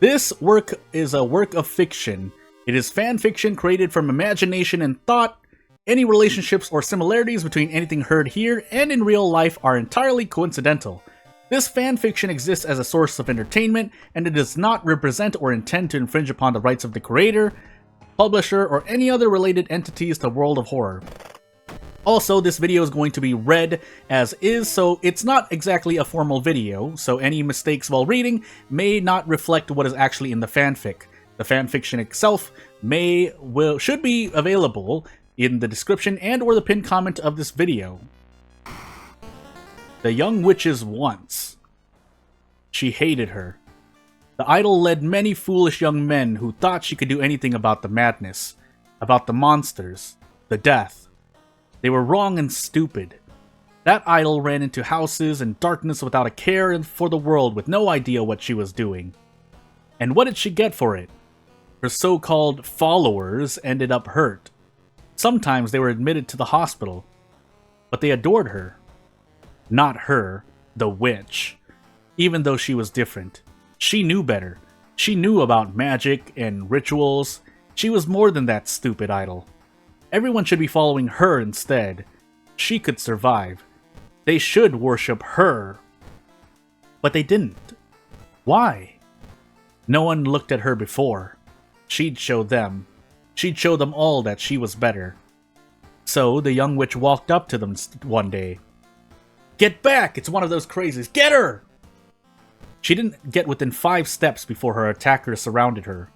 This work is a work of fiction. It is fan fiction created from imagination and thought. Any relationships or similarities between anything heard here and in real life are entirely coincidental. This fan fiction exists as a source of entertainment, and it does not represent or intend to infringe upon the rights of the creator, publisher, or any other related entities to World of Horror. Also, this video is going to be read as is, so it's not exactly a formal video, so any mistakes while reading may not reflect what is actually in the fanfic. The fanfiction itself should be available in the description and or the pinned comment of this video. The young witch's once. She hated her. The idol led many foolish young men who thought she could do anything about the madness, about the monsters, the death. They were wrong and stupid. That idol ran into houses and darkness without a care for the world, with no idea what she was doing. And what did she get for it? Her so-called followers ended up hurt. Sometimes they were admitted to the hospital, but they adored her. Not her, the witch. Even though she was different. She knew better. She knew about magic and rituals. She was more than that stupid idol. Everyone should be following her instead. She could survive. They should worship her. But they didn't. Why? No one looked at her before. She'd show them. She'd show them all that she was better. So the young witch walked up to them one day. "Get back! It's one of those crazies! Get her!" She didn't get within 5 steps before her attackers surrounded her.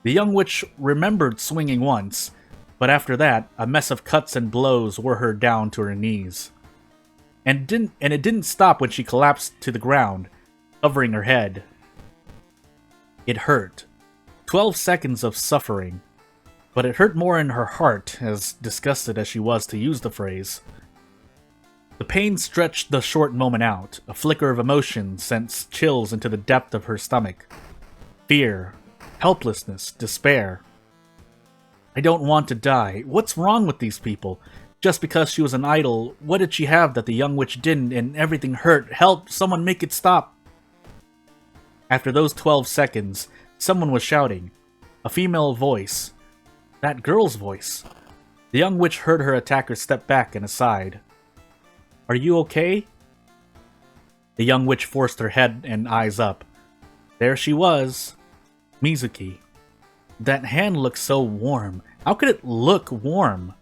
The young witch remembered swinging once, but after that, a mess of cuts and blows wore her down to her knees. And it didn't stop when she collapsed to the ground, covering her head. It hurt. 12 seconds of suffering. But it hurt more in her heart, as disgusted as she was to use the phrase. The pain stretched the short moment out. A flicker of emotion sent chills into the depth of her stomach. Fear, helplessness, despair. I don't want to die. What's wrong with these people? Just because she was an idol, what did she have that the young witch didn't, and everything hurt? Help! Someone make it stop! After those 12 seconds, someone was shouting. A female voice. That girl's voice. The young witch heard her attacker step back and aside. "Are you okay?" The young witch forced her head and eyes up. There she was. Mizuki. That hand looked so warm. How could it look warm?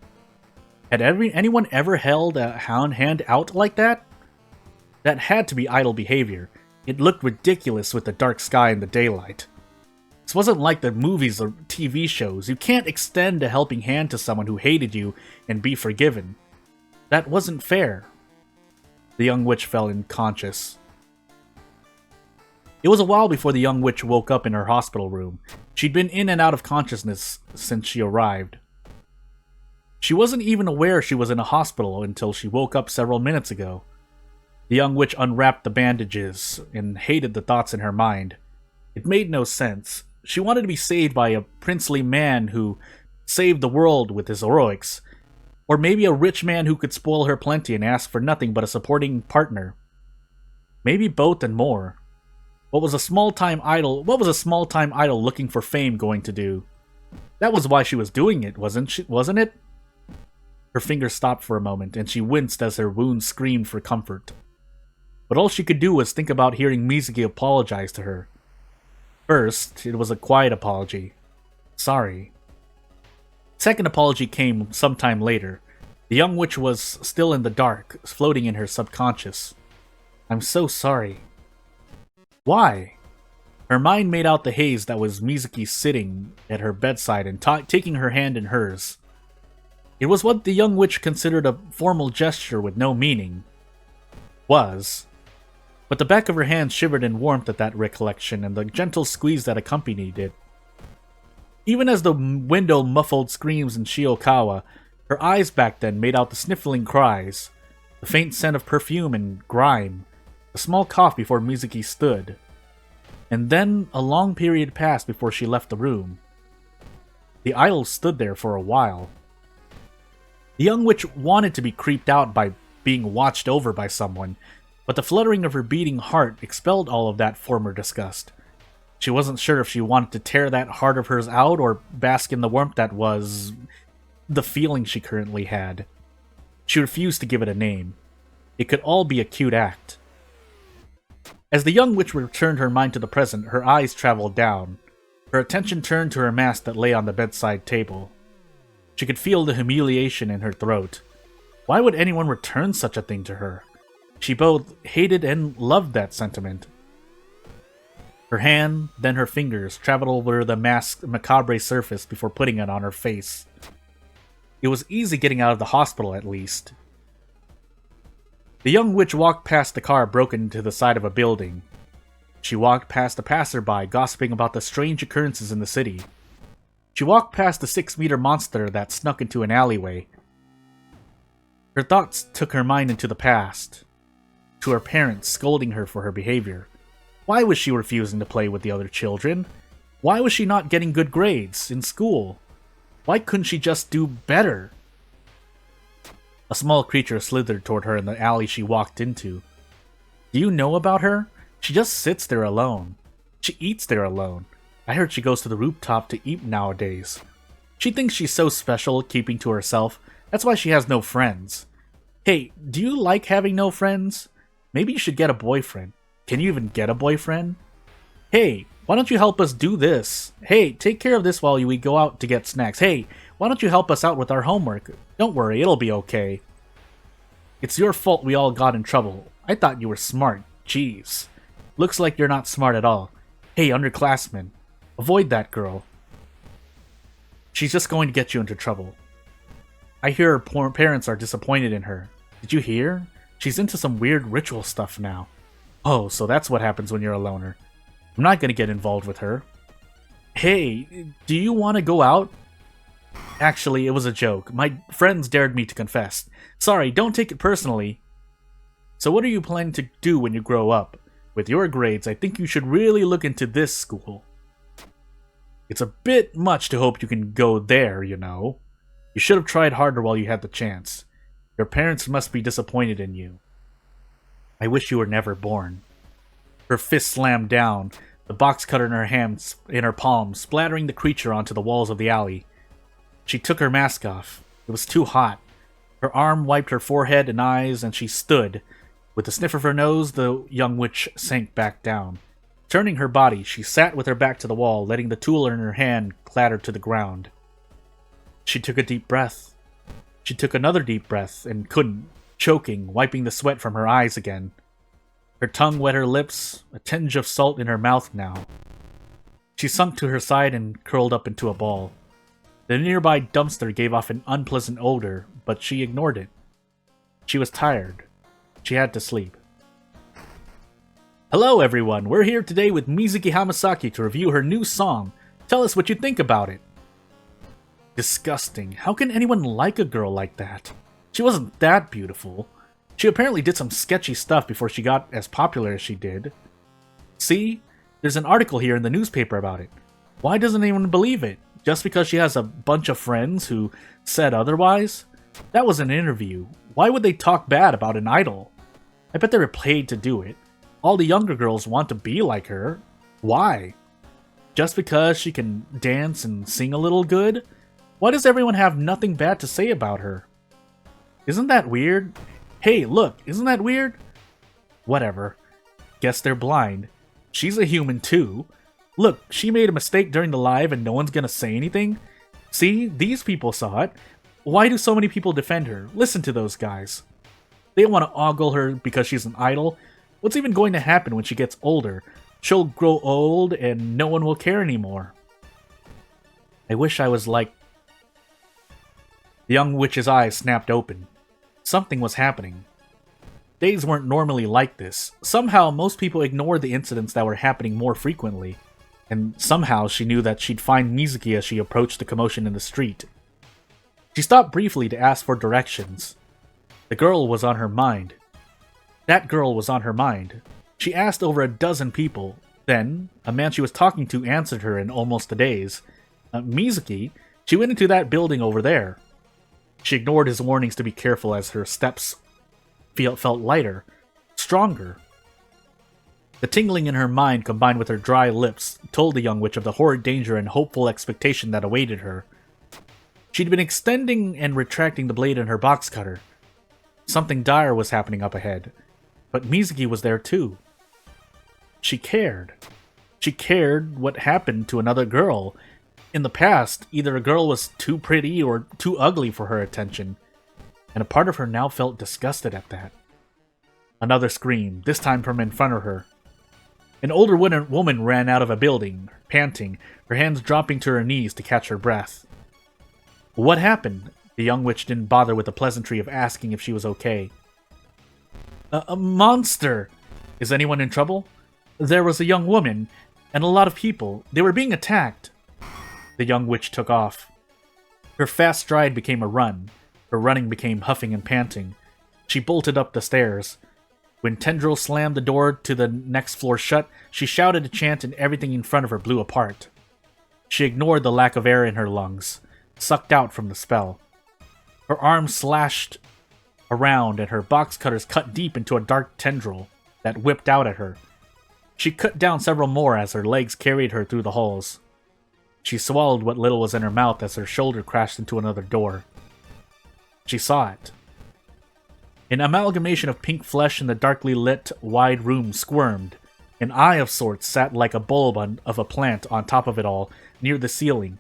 Had anyone ever held a hand out like that? That had to be idle behavior. It looked ridiculous with the dark sky and the daylight. This wasn't like the movies or TV shows. You can't extend a helping hand to someone who hated you and be forgiven. That wasn't fair. The young witch fell unconscious. It was a while before the young witch woke up in her hospital room. She'd been in and out of consciousness since she arrived. She wasn't even aware she was in a hospital until she woke up several minutes ago. The young witch unwrapped the bandages and hated the thoughts in her mind. It made no sense. She wanted to be saved by a princely man who saved the world with his heroics. Or maybe a rich man who could spoil her plenty and ask for nothing but a supporting partner. Maybe both and more. What was a small-time idol looking for fame going to do? That was why she was doing it, wasn't it? Her finger stopped for a moment, and she winced as her wound screamed for comfort. But all she could do was think about hearing Mizuki apologize to her. First, it was a quiet apology. Sorry. Second apology came sometime later. The young witch was still in the dark, floating in her subconscious. I'm so sorry. Why? Her mind made out the haze that was Mizuki sitting at her bedside and taking her hand in hers. It was what the young witch considered a formal gesture with no meaning. But the back of her hand shivered in warmth at that recollection and the gentle squeeze that accompanied it. Even as the window muffled screams in Shiokawa, her eyes back then made out the sniffling cries, the faint scent of perfume and grime, a small cough before Mizuki stood. And then a long period passed before she left the room. The idol stood there for a while. The young witch wanted to be creeped out by being watched over by someone, but the fluttering of her beating heart expelled all of that former disgust. She wasn't sure if she wanted to tear that heart of hers out or bask in the warmth that was the feeling she currently had. She refused to give it a name. It could all be a cute act. As the young witch returned her mind to the present, her eyes traveled down. Her attention turned to her mask that lay on the bedside table. She could feel the humiliation in her throat. Why would anyone return such a thing to her? She both hated and loved that sentiment. Her hand, then her fingers, traveled over the mask's macabre surface before putting it on her face. It was easy getting out of the hospital, at least. The young witch walked past the car broken into the side of a building. She walked past a passerby gossiping about the strange occurrences in the city. She walked past the 6-meter monster that snuck into an alleyway. Her thoughts took her mind into the past, to her parents scolding her for her behavior. Why was she refusing to play with the other children? Why was she not getting good grades in school? Why couldn't she just do better? A small creature slithered toward her in the alley she walked into. Do you know about her? She just sits there alone. She eats there alone. I heard she goes to the rooftop to eat nowadays. She thinks she's so special, keeping to herself. That's why she has no friends. Hey, do you like having no friends? Maybe you should get a boyfriend. Can you even get a boyfriend? Hey, why don't you help us do this? Hey, take care of this while we go out to get snacks. Hey, why don't you help us out with our homework? Don't worry, it'll be okay. It's your fault we all got in trouble. I thought you were smart. Jeez. Looks like you're not smart at all. Hey, underclassmen. Avoid that girl. She's just going to get you into trouble. I hear her parents are disappointed in her. Did you hear? She's into some weird ritual stuff now. Oh, so that's what happens when you're a loner. I'm not gonna get involved with her. Hey, do you want to go out? Actually, it was a joke. My friends dared me to confess. Sorry, don't take it personally. So what are you planning to do when you grow up? With your grades, I think you should really look into this school. It's a bit much to hope you can go there, you know. You should have tried harder while you had the chance. Your parents must be disappointed in you. I wish you were never born. Her fist slammed down, the box cutter in her palm, splattering the creature onto the walls of the alley. She took her mask off. It was too hot. Her arm wiped her forehead and eyes, and she stood. With a sniff of her nose, the young witch sank back down. Turning her body, she sat with her back to the wall, letting the tool in her hand clatter to the ground. She took a deep breath. She took another deep breath and couldn't, choking, wiping the sweat from her eyes again. Her tongue wet her lips, a tinge of salt in her mouth now. She sunk to her side and curled up into a ball. The nearby dumpster gave off an unpleasant odor, but she ignored it. She was tired. She had to sleep. Hello everyone, we're here today with Mizuki Hamasaki to review her new song. Tell us what you think about it. Disgusting. How can anyone like a girl like that? She wasn't that beautiful. She apparently did some sketchy stuff before she got as popular as she did. See? There's an article here in the newspaper about it. Why doesn't anyone believe it? Just because she has a bunch of friends who said otherwise? That was an interview. Why would they talk bad about an idol? I bet they were paid to do it. All the younger girls want to be like her. Why? Just because she can dance and sing a little good? Why does everyone have nothing bad to say about her? Isn't that weird? Hey, look, isn't that weird? Whatever. Guess they're blind. She's a human too. Look, she made a mistake during the live and no one's gonna say anything? See, these people saw it. Why do so many people defend her? Listen to those guys. They want to ogle her because she's an idol. What's even going to happen when she gets older? She'll grow old and no one will care anymore. I wish I was like... The young witch's eyes snapped open. Something was happening. Days weren't normally like this. Somehow, most people ignored the incidents that were happening more frequently. And somehow, she knew that she'd find Mizuki as she approached the commotion in the street. She stopped briefly to ask for directions. The girl was on her mind. That girl was on her mind. She asked over a dozen people. Then, a man she was talking to answered her in almost a daze. Mizuki, she went into that building over there. She ignored his warnings to be careful as her steps felt lighter, stronger. The tingling in her mind combined with her dry lips told the young witch of the horrid danger and hopeful expectation that awaited her. She'd been extending and retracting the blade in her box cutter. Something dire was happening up ahead, but Mizuki was there too. She cared. She cared what happened to another girl. In the past, either a girl was too pretty or too ugly for her attention, and a part of her now felt disgusted at that. Another scream, this time from in front of her. An older woman ran out of a building, panting, her hands dropping to her knees to catch her breath. What happened? The young witch didn't bother with the pleasantry of asking if she was okay. A monster! Is anyone in trouble? There was a young woman, and a lot of people. They were being attacked. The young witch took off. Her fast stride became a run. Her running became huffing and panting. She bolted up the stairs. When Tendril slammed the door to the next floor shut, she shouted a chant and everything in front of her blew apart. She ignored the lack of air in her lungs, sucked out from the spell. Her arms slashed around and her box cutters cut deep into a dark tendril that whipped out at her. She cut down several more as her legs carried her through the halls. She swallowed what little was in her mouth as her shoulder crashed into another door. She saw it. An amalgamation of pink flesh in the darkly lit, wide room squirmed. An eye of sorts sat like a bulb of a plant on top of it all, near the ceiling.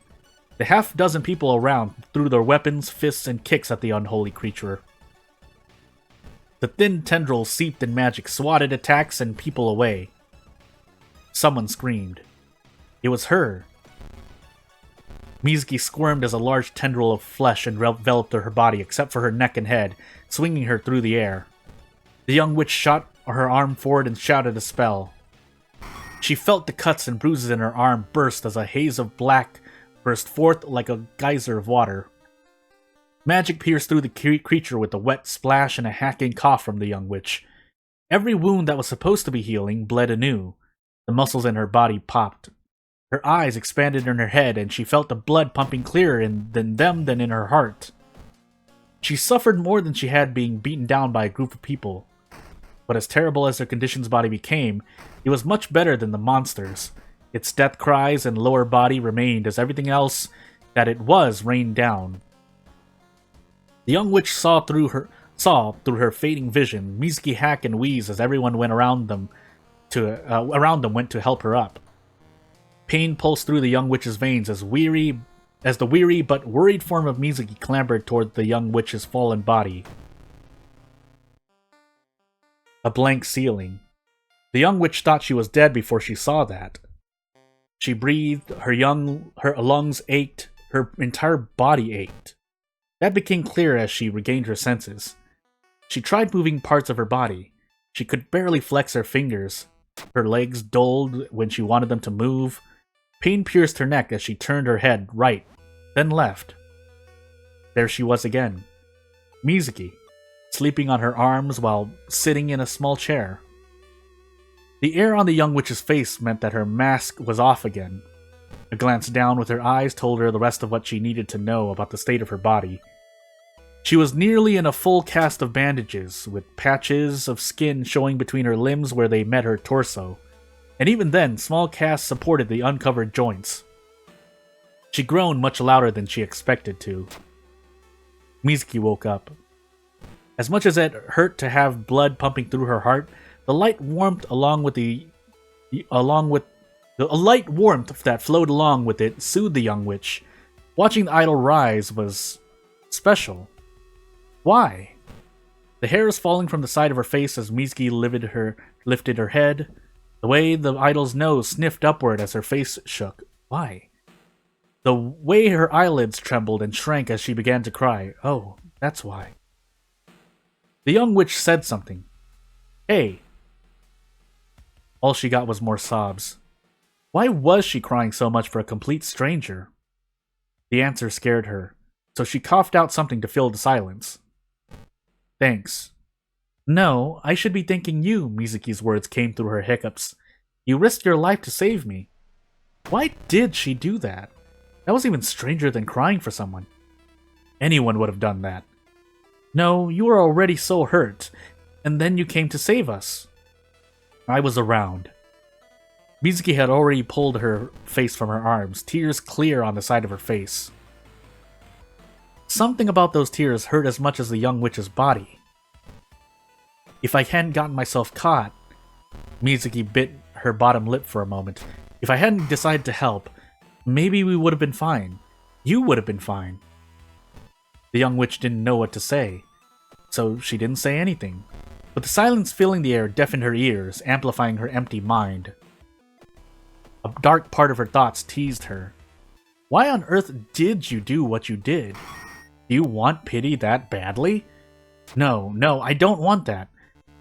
The half-dozen people around threw their weapons, fists, and kicks at the unholy creature. The thin tendrils seeped in magic, swatted attacks and people away. Someone screamed. It was her. Mizuki squirmed as a large tendril of flesh enveloped her body, except for her neck and head, swinging her through the air. The young witch shot her arm forward and shouted a spell. She felt the cuts and bruises in her arm burst as a haze of black burst forth like a geyser of water. Magic pierced through the creature with a wet splash and a hacking cough from the young witch. Every wound that was supposed to be healing bled anew. The muscles in her body popped. Her eyes expanded in her head, and she felt the blood pumping clearer in them than in her heart. She suffered more than she had being beaten down by a group of people. But as terrible as her conditioned body became, it was much better than the monsters. Its death cries and lower body remained as everything else that it was rained down. The young witch saw through her fading vision, Mizuki hack and wheeze as everyone went around them went to help her up. Pain pulsed through the young witch's veins as the weary but worried form of Mizuki clambered toward the young witch's fallen body. A blank ceiling. The young witch thought she was dead before she saw that. She breathed, her lungs ached, her entire body ached. That became clear as she regained her senses. She tried moving parts of her body. She could barely flex her fingers. Her legs dulled when she wanted them to move. Pain pierced her neck as she turned her head right, then left. There she was again. Mizuki, sleeping on her arms while sitting in a small chair. The air on the young witch's face meant that her mask was off again. A glance down with her eyes told her the rest of what she needed to know about the state of her body. She was nearly in a full cast of bandages, with patches of skin showing between her limbs where they met her torso. And even then, small casts supported the uncovered joints. She groaned much louder than she expected to. Mizuki woke up. As much as it hurt to have blood pumping through her heart, the light warmth light warmth that flowed along with it soothed the young witch. Watching the idol rise was special. Why? The hair was falling from the side of her face as Mizuki lifted her head. The way the idol's nose sniffed upward as her face shook. Why? The way her eyelids trembled and shrank as she began to cry. Oh, that's why. The young witch said something. Hey. All she got was more sobs. Why was she crying so much for a complete stranger? The answer scared her, so she coughed out something to fill the silence. Thanks. No, I should be thanking you, Mizuki's words came through her hiccups. You risked your life to save me. Why did she do that? That was even stranger than crying for someone. Anyone would have done that. No, you were already so hurt, and then you came to save us. I was around. Mizuki had already pulled her face from her arms, tears clear on the side of her face. Something about those tears hurt as much as the young witch's body. If I hadn't gotten myself caught, Mizuki bit her bottom lip for a moment. If I hadn't decided to help, maybe we would have been fine. You would have been fine. The young witch didn't know what to say, so she didn't say anything. But the silence filling the air deafened her ears, amplifying her empty mind. A dark part of her thoughts teased her. Why on earth did you do what you did? Do you want pity that badly? No, I don't want that.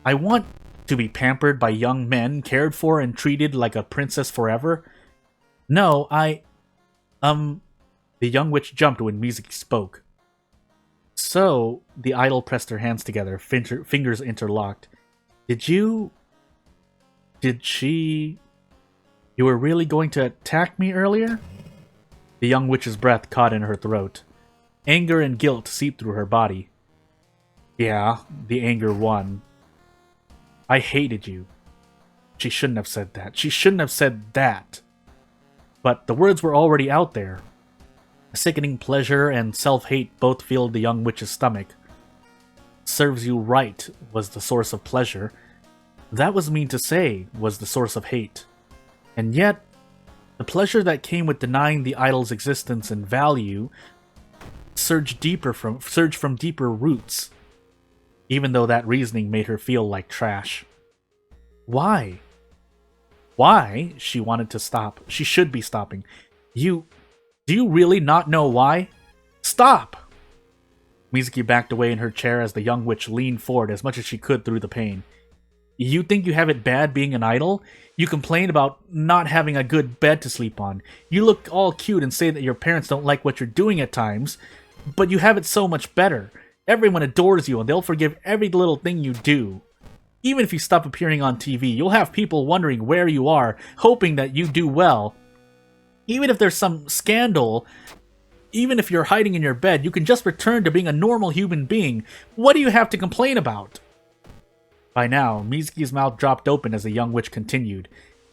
I want to be pampered by young men, cared for and treated like a princess forever. No, The young witch jumped when Mizuki spoke. So, the idol pressed her hands together, fingers interlocked. Did she... You were really going to attack me earlier? The young witch's breath caught in her throat. Anger and guilt seeped through her body. Yeah, the anger won. I hated you. She shouldn't have said that. She shouldn't have said that. But the words were already out there. A sickening pleasure and self-hate both filled the young witch's stomach. Serves you right was the source of pleasure. That was mean to say was the source of hate. And yet, the pleasure that came with denying the idol's existence and value surged from deeper roots, even though that reasoning made her feel like trash. Why? Why? She wanted to stop. She should be stopping. Do you really not know why? Stop! Mizuki backed away in her chair as the young witch leaned forward as much as she could through the pain. You think you have it bad being an idol? You complain about not having a good bed to sleep on. You look all cute and say that your parents don't like what you're doing at times, but you have it so much better. Everyone adores you and they'll forgive every little thing you do. Even if you stop appearing on TV, you'll have people wondering where you are, hoping that you do well. Even if there's some scandal, even if you're hiding in your bed, you can just return to being a normal human being. What do you have to complain about? By now, Mizuki's mouth dropped open as the young witch continued.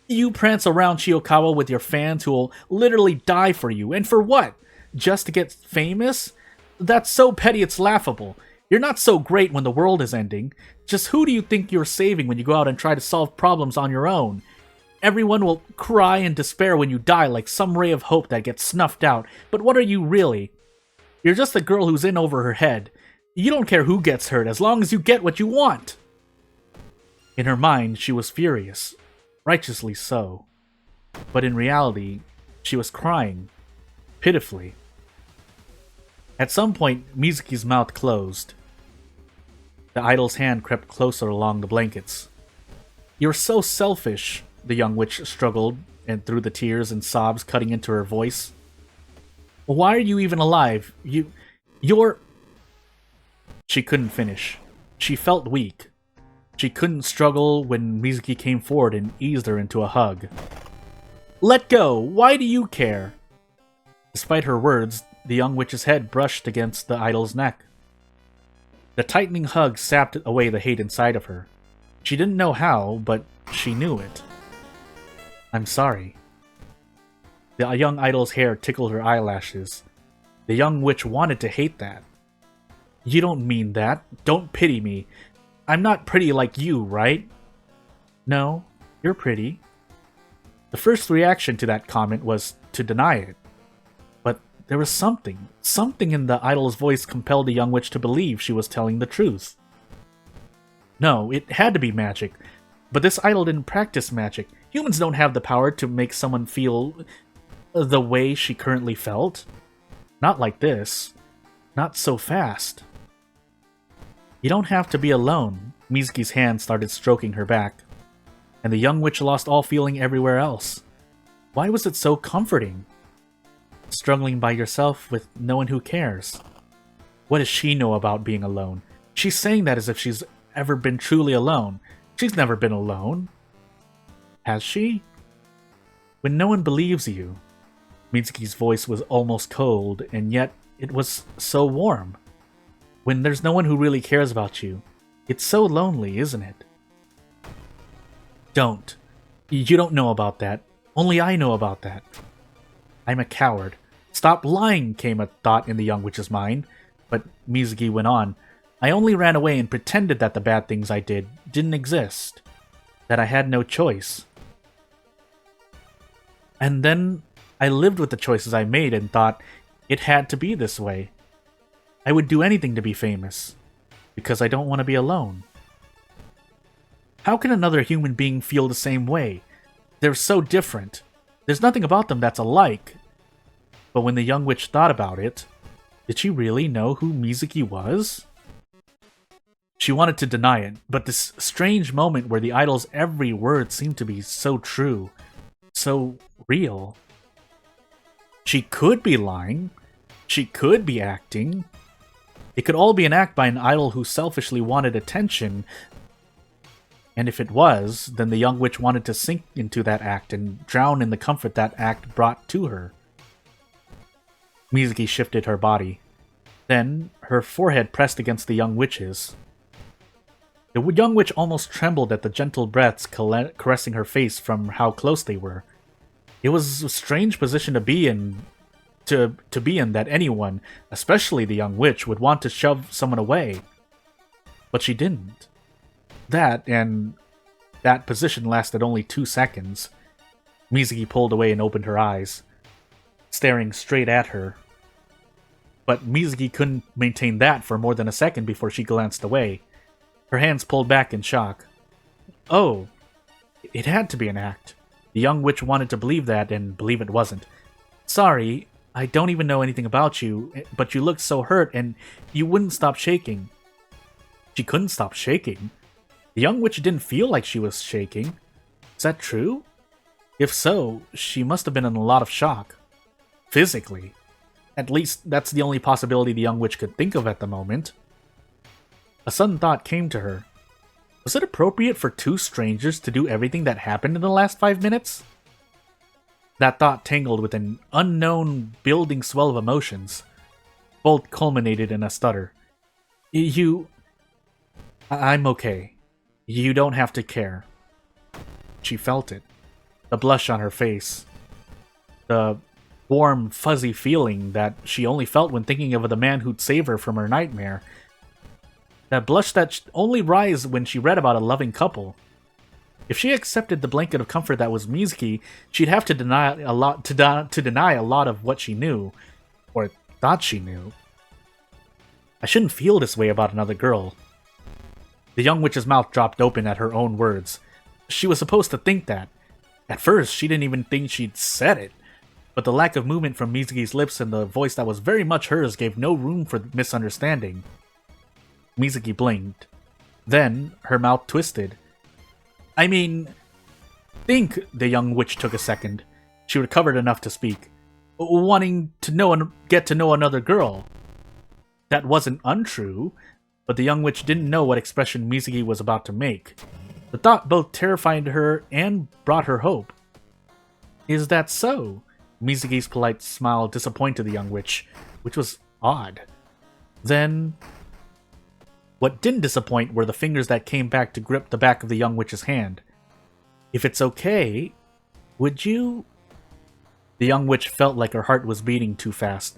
You prance around Chiyokawa with your fans who will literally die for you. And for what? Just to get famous? That's so petty it's laughable. You're not so great when the world is ending. Just who do you think you're saving when you go out and try to solve problems on your own? Everyone will cry in despair when you die like some ray of hope that gets snuffed out. But what are you really? You're just a girl who's in over her head. You don't care who gets hurt as long as you get what you want. In her mind, she was furious. Righteously so. But in reality, she was crying. Pitifully. At some point, Mizuki's mouth closed. The idol's hand crept closer along the blankets. You're so selfish, the young witch struggled, and through the tears and sobs cutting into her voice. Why are you even alive? You're... She couldn't finish. She felt weak. She couldn't struggle when Mizuki came forward and eased her into a hug. Let go! Why do you care? Despite her words, the young witch's head brushed against the idol's neck. The tightening hug sapped away the hate inside of her. She didn't know how, but she knew it. I'm sorry. The young idol's hair tickled her eyelashes. The young witch wanted to hate that. You don't mean that. Don't pity me. I'm not pretty like you, right? No, you're pretty. The first reaction to that comment was to deny it. But there was something in the idol's voice compelled the young witch to believe she was telling the truth. No, it had to be magic. But this idol didn't practice magic. Humans don't have the power to make someone feel the way she currently felt. Not like this. Not so fast. You don't have to be alone. Mizuki's hand started stroking her back, and the young witch lost all feeling everywhere else. Why was it so comforting? Struggling by yourself with no one who cares. What does she know about being alone? She's saying that as if she's ever been truly alone. She's never been alone. Has she? When no one believes you. Mizuki's voice was almost cold, and yet it was so warm. When there's no one who really cares about you, it's so lonely, isn't it? Don't. You don't know about that. Only I know about that. I'm a coward. Stop lying, came a thought in the young witch's mind. But Mizuki went on. I only ran away and pretended that the bad things I did didn't exist. That I had no choice. And then I lived with the choices I made and thought it had to be this way. I would do anything to be famous. Because I don't want to be alone. How can another human being feel the same way? They're so different. There's nothing about them that's alike. But when the young witch thought about it, did she really know who Mizuki was? She wanted to deny it, but this strange moment where the idol's every word seemed to be so true, so real. She could be lying. She could be acting. It could all be an act by an idol who selfishly wanted attention. And if it was, then the young witch wanted to sink into that act and drown in the comfort that act brought to her. Mizuki shifted her body. Then, her forehead pressed against the young witch's. The young witch almost trembled at the gentle breaths caressing her face from how close they were. It was a strange position to be in, to be in that anyone, especially the young witch, would want to shove someone away. But she didn't. That position lasted only 2 seconds. Mizuki pulled away and opened her eyes, staring straight at her. But Mizuki couldn't maintain that for more than a second before she glanced away. Her hands pulled back in shock. Oh, it had to be an act. The young witch wanted to believe that and believe it wasn't. Sorry, I don't even know anything about you, but you looked so hurt and you wouldn't stop shaking. She couldn't stop shaking. The young witch didn't feel like she was shaking. Is that true? If so, she must have been in a lot of shock. Physically. At least, that's the only possibility the young witch could think of at the moment. A sudden thought came to her. Was it appropriate for 2 strangers to do everything that happened in the last 5 minutes? That thought tangled with an unknown building swell of emotions. Both culminated in a stutter. I'm okay. You don't have to care. She felt it. The blush on her face. The warm, fuzzy feeling that she only felt when thinking of the man who'd save her from her nightmare. That blush that only rise when she read about a loving couple. If she accepted the blanket of comfort that was Mizuki, she'd have to deny a lot deny a lot of what she knew, or thought she knew. I shouldn't feel this way about another girl. The young witch's mouth dropped open at her own words. She was supposed to think that. At first, she didn't even think she'd said it. But the lack of movement from Mizuki's lips and the voice that was very much hers gave no room for misunderstanding. Mizuki blinked. Then, her mouth twisted. I mean... Think, the young witch took a second. She recovered enough to speak. Wanting to get to know another girl. That wasn't untrue, but the young witch didn't know what expression Mizuki was about to make. The thought both terrified her and brought her hope. Is that so? Mizuki's polite smile disappointed the young witch, which was odd. Then... What didn't disappoint were the fingers that came back to grip the back of the young witch's hand. If it's okay, would you... The young witch felt like her heart was beating too fast.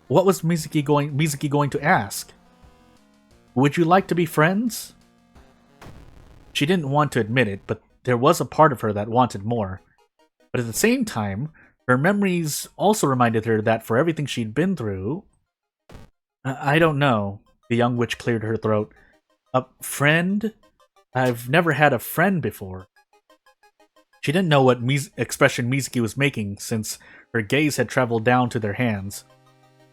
What was Mizuki going to ask? Would you like to be friends? She didn't want to admit it, but there was a part of her that wanted more. But at the same time, her memories also reminded her that for everything she'd been through... I don't know. The young witch cleared her throat. A friend? I've never had a friend before. She didn't know what expression Mizuki was making, since her gaze had traveled down to their hands.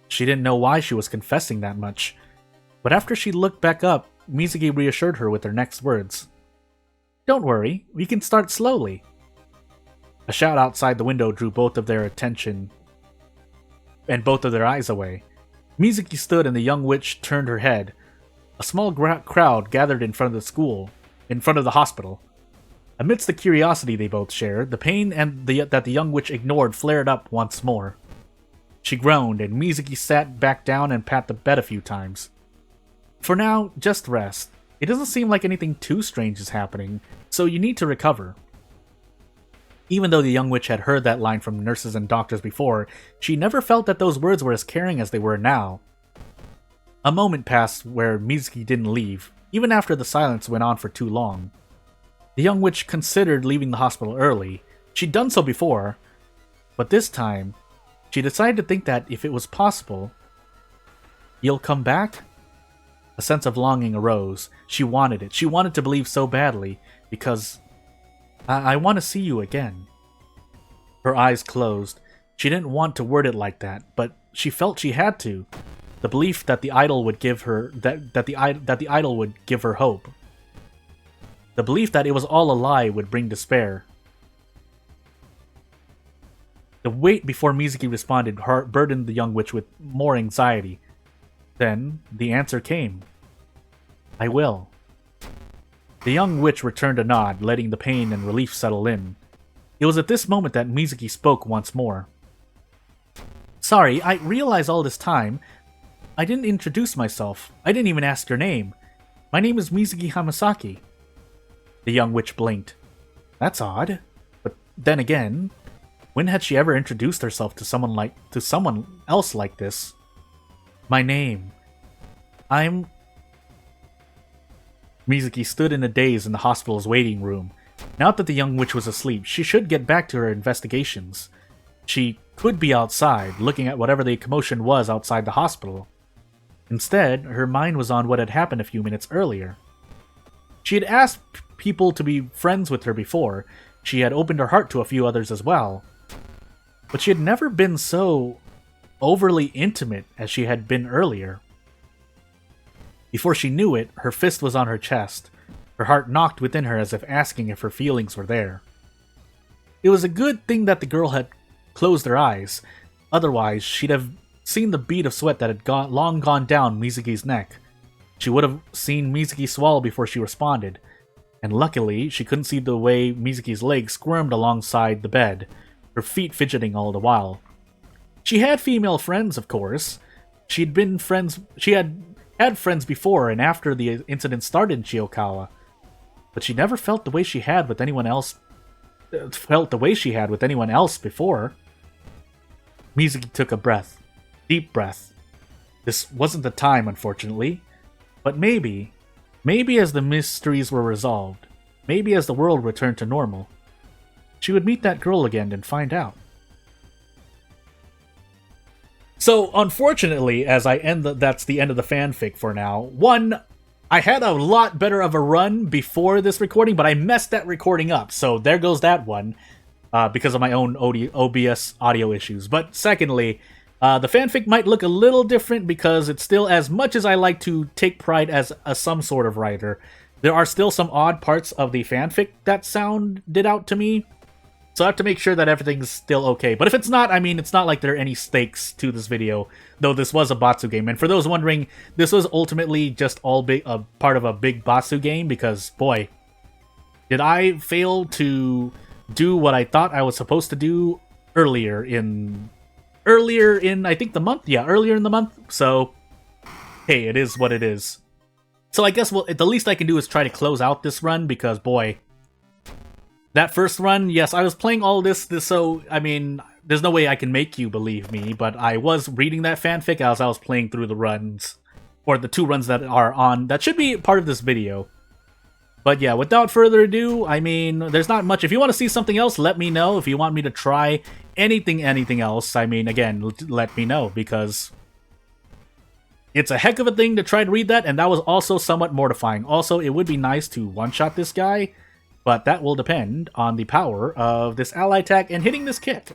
She didn't know why she was confessing that much. But after she looked back up, Mizuki reassured her with her next words. Don't worry, we can start slowly. A shout outside the window drew both of their attention and both of their eyes away. Mizuki stood and the young witch turned her head. A small crowd gathered in front of the hospital. Amidst the curiosity they both shared, the pain that the young witch ignored flared up once more. She groaned, and Mizuki sat back down and pat the bed a few times. For now, just rest. It doesn't seem like anything too strange is happening, so you need to recover. Even though the young witch had heard that line from nurses and doctors before, she never felt that those words were as caring as they were now. A moment passed where Mizuki didn't leave, even after the silence went on for too long. The young witch considered leaving the hospital early. She'd done so before, but this time, she decided to think that if it was possible... You'll come back? A sense of longing arose. She wanted it. She wanted to believe so badly, because... I want to see you again. Her eyes closed. She didn't want to word it like that, but she felt she had to. The belief that the idol would give her that the idol would give her hope. The belief that it was all a lie would bring despair. The wait before Mizuki responded burdened the young witch with more anxiety. Then the answer came. I will. The young witch returned a nod, letting the pain and relief settle in. It was at this moment that Mizuki spoke once more. Sorry, I realize all this time I didn't introduce myself. I didn't even ask your name. My name is Mizuki Hamasaki. The young witch blinked. That's odd. But then again, when had she ever introduced herself to someone else like this? My name. I'm... Mizuki stood in a daze in the hospital's waiting room. Now that the young witch was asleep, she should get back to her investigations. She could be outside, looking at whatever the commotion was outside the hospital. Instead, her mind was on what had happened a few minutes earlier. She had asked people to be friends with her before. She had opened her heart to a few others as well. But she had never been so overly intimate as she had been earlier. Before she knew it, her fist was on her chest. Her heart knocked within her as if asking if her feelings were there. It was a good thing that the girl had closed her eyes. Otherwise, she'd have seen the bead of sweat that had long gone down Mizuki's neck. She would have seen Mizuki swallow before she responded. And luckily, she couldn't see the way Mizuki's legs squirmed alongside the bed, her feet fidgeting all the while. She had female friends, of course. She had friends before and after the incident started in Chiyokawa, but she never felt the way she had with anyone else. Before. Mizuki took a deep breath. This wasn't the time, unfortunately, but maybe as the mysteries were resolved, maybe as the world returned to normal, she would meet that girl again and find out. So, unfortunately, as I end that's the end of the fanfic for now. One, I had a lot better of a run before this recording, but I messed that recording up, so there goes that one, because of my own OBS audio issues. But secondly, the fanfic might look a little different because it's still, as much as I like to take pride as some sort of writer, there are still some odd parts of the fanfic that sounded out to me. So I have to make sure that everything's still okay. But if it's not, I mean, it's not like there are any stakes to this video, though this was a Batsu game. And for those wondering, this was ultimately just part of a big Batsu game, because, boy, did I fail to do what I thought I was supposed to do earlier in, I think, the month? Yeah, earlier in the month. So, hey, it is what it is. So I guess the least I can do is try to close out this run, because, boy, that first run, yes, I was playing all this, so, I mean, there's no way I can make you believe me, but I was reading that fanfic as I was playing through the runs, or the 2 runs that are on, that should be part of this video. But yeah, without further ado, I mean, there's not much. If you want to see something else, let me know. If you want me to try anything else, I mean, again, let me know, because it's a heck of a thing to try to read that, and that was also somewhat mortifying. Also, it would be nice to one-shot this guy, but that will depend on the power of this ally attack and hitting this kick.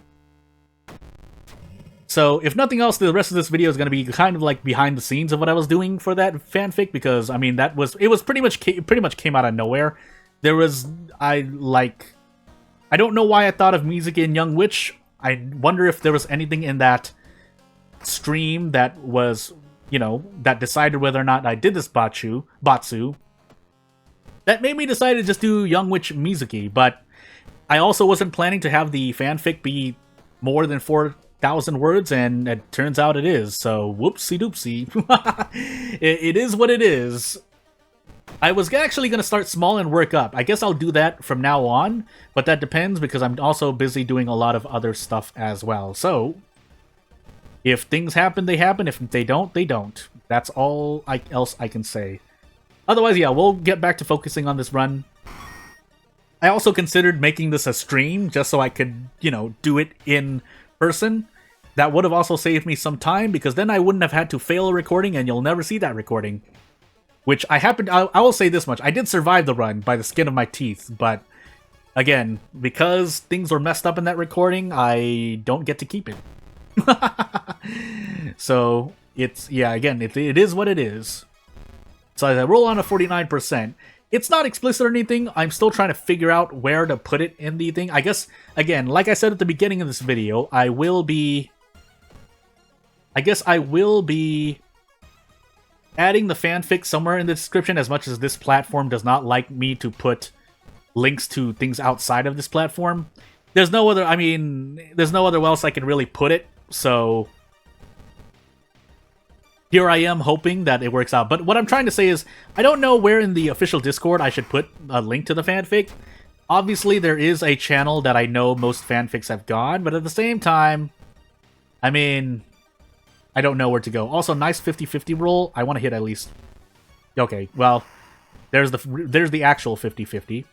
So, if nothing else, the rest of this video is going to be kind of like behind the scenes of what I was doing for that fanfic, because, I mean, it was pretty much came out of nowhere. There was, I don't know why I thought of Mizuki and Young Witch. I wonder if there was anything in that stream that was, that decided whether or not I did this Batsu, that made me decide to just do Young Witch Mizuki, but I also wasn't planning to have the fanfic be more than 4,000 words, and it turns out it is, so whoopsie doopsie. It is what it is. I was actually going to start small and work up. I guess I'll do that from now on, but that depends because I'm also busy doing a lot of other stuff as well. So, if things happen, they happen. If they don't, they don't. That's all else I can say. Otherwise, yeah, we'll get back to focusing on this run. I also considered making this a stream just so I could, you know, do it in person. That would have also saved me some time because then I wouldn't have had to fail a recording and you'll never see that recording. Which I will say this much. I did survive the run by the skin of my teeth, but again, because things were messed up in that recording, I don't get to keep it. So, it's, yeah, again, it is what it is. So as I roll on a 49%, it's not explicit or anything. I'm still trying to figure out where to put it in the thing. I guess, again, like I said at the beginning of this video, I guess I will be adding the fanfic somewhere in the description, as much as this platform does not like me to put links to things outside of this platform. There's no other, there's no other else I can really put it, so here I am hoping that it works out. But what I'm trying to say is, I don't know where in the official Discord I should put a link to the fanfic. Obviously, there is a channel that I know most fanfics have gone, but at the same time, I don't know where to go. Also, nice 50-50 roll. I want to hit at least... Okay, well, there's the actual 50-50.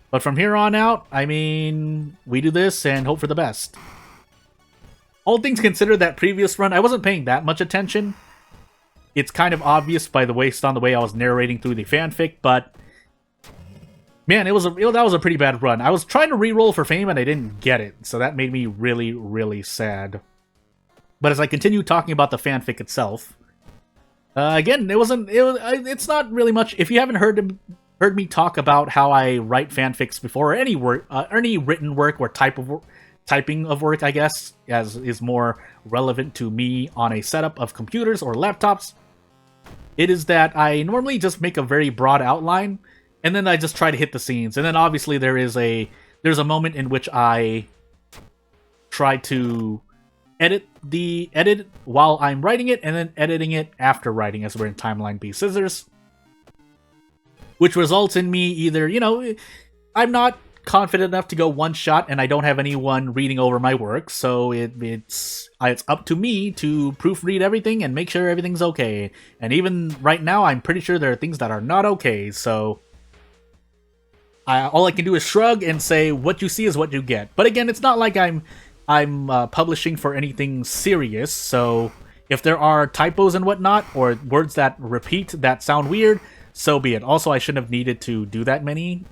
But from here on out, we do this and hope for the best. All things considered, that previous run, I wasn't paying that much attention. It's kind of obvious by the way I was narrating through the fanfic, but... Man, that was a pretty bad run. I was trying to re-roll for fame and I didn't get it, so that made me really, really sad. But as I continue talking about the fanfic itself, again, it's not really much. If you haven't heard me talk about how I write fanfics before, or any written work or typing of work, I guess, as is more relevant to me on a setup of computers or laptops, it is that I normally just make a very broad outline, and then I just try to hit the scenes. And then obviously there's a moment in which I try to edit while I'm writing it, and then editing it after writing, as we're in timeline B scissors, which results in me either, I'm not confident enough to go one shot, and I don't have anyone reading over my work, so it's up to me to proofread everything and make sure everything's okay. And even right now, I'm pretty sure there are things that are not okay, so all I can do is shrug and say, what you see is what you get. But again, it's not like I'm publishing for anything serious, so if there are typos and whatnot, or words that repeat that sound weird, so be it. Also, I shouldn't have needed to do that many,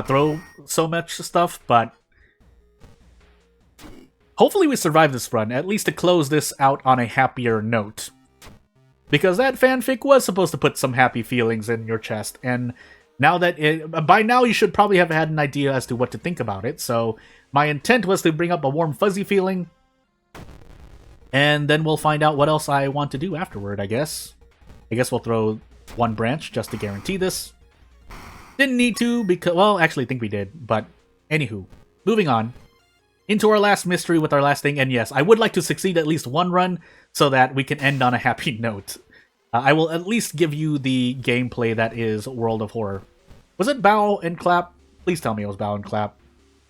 throw so much stuff, but hopefully we survive this run, at least to close this out on a happier note. Because that fanfic was supposed to put some happy feelings in your chest, and now that by now you should probably have had an idea as to what to think about it, so my intent was to bring up a warm, fuzzy feeling, and then we'll find out what else I want to do afterward, I guess. I guess we'll throw one branch just to guarantee this. Didn't need to, because, well, actually I think we did, but anywho. Moving on into our last mystery with our last thing, and yes, I would like to succeed at least one run so that we can end on a happy note. I will at least give you the gameplay that is World of Horror. Was it bow and clap? Please tell me it was bow and clap.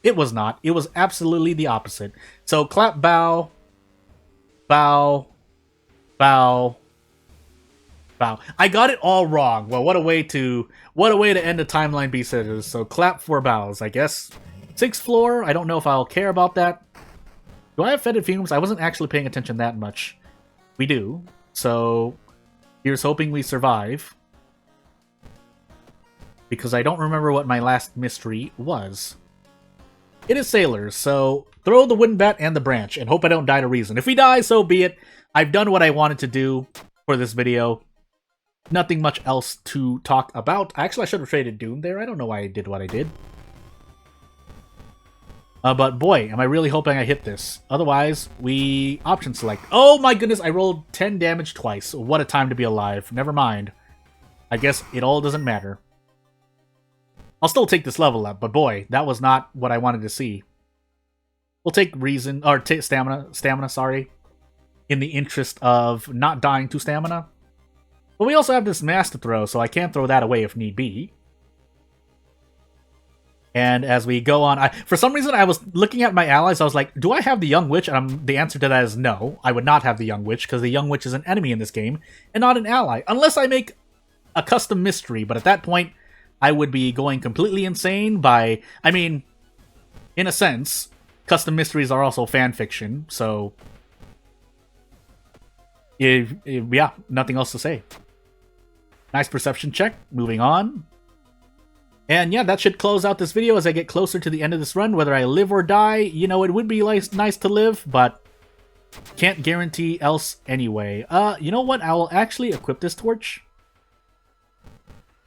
It was not. It was absolutely the opposite. So clap, bow, bow, bow, bow. I got it all wrong. Well, what a way to end a timeline B scissors. So clap for bows, I guess. 6th floor. I don't know if I'll care about that. Do I have fetid fumes? I wasn't actually paying attention that much. We do. So here's hoping we survive, because I don't remember what my last mystery was. It is sailors, so throw the wooden bat and the branch, and hope I don't die to reason. If we die, so be it. I've done what I wanted to do for this video. Nothing much else to talk about. Actually, I should have traded Doom there. I don't know why I did what I did. But boy, am I really hoping I hit this. Otherwise, we option select. Oh my goodness, I rolled 10 damage twice. What a time to be alive. Never mind. I guess it all doesn't matter. I'll still take this level up, but boy, that was not what I wanted to see. We'll take reason, or stamina, sorry, in the interest of not dying to stamina. But we also have this mask to throw, so I can't throw that away if need be. And as we go on, for some reason I was looking at my allies, I was like, do I have the Young Witch? And the answer to that is no, I would not have the Young Witch, because the Young Witch is an enemy in this game, and not an ally. Unless I make a custom mystery, but at that point, I would be going completely insane by... I mean, in a sense, custom mysteries are also fanfiction, so... yeah, nothing else to say. Nice perception check. Moving on. And yeah, that should close out this video as I get closer to the end of this run. Whether I live or die, you know, it would be nice to live, but can't guarantee else anyway. You know what? I will actually equip this torch.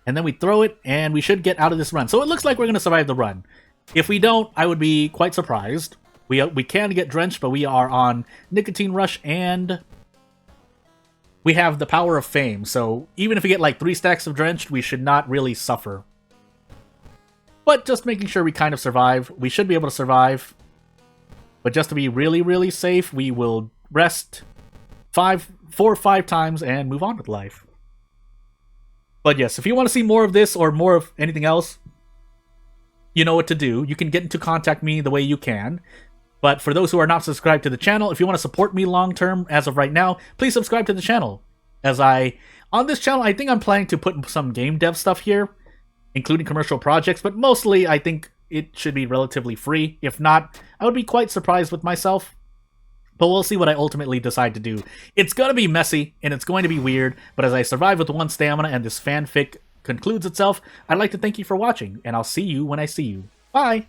And then we throw it, and we should get out of this run. So it looks like we're going to survive the run. If we don't, I would be quite surprised. We can get drenched, but we are on Nicotine Rush, and we have the Power of Fame. So even if we get like 3 stacks of drenched, we should not really suffer. But just making sure we kind of survive. We should be able to survive. But just to be really, really safe, we will rest 4 or 5 times and move on with life. But yes, if you want to see more of this or more of anything else, you know what to do. You can get into contact me the way you can. But for those who are not subscribed to the channel, if you want to support me long term as of right now, please subscribe to the channel. On this channel, I think I'm planning to put some game dev stuff here, including commercial projects, but mostly I think it should be relatively free. If not, I would be quite surprised with myself. But we'll see what I ultimately decide to do. It's going to be messy, and it's going to be weird, but as I survive with 1 stamina and this fanfic concludes itself, I'd like to thank you for watching, and I'll see you when I see you. Bye!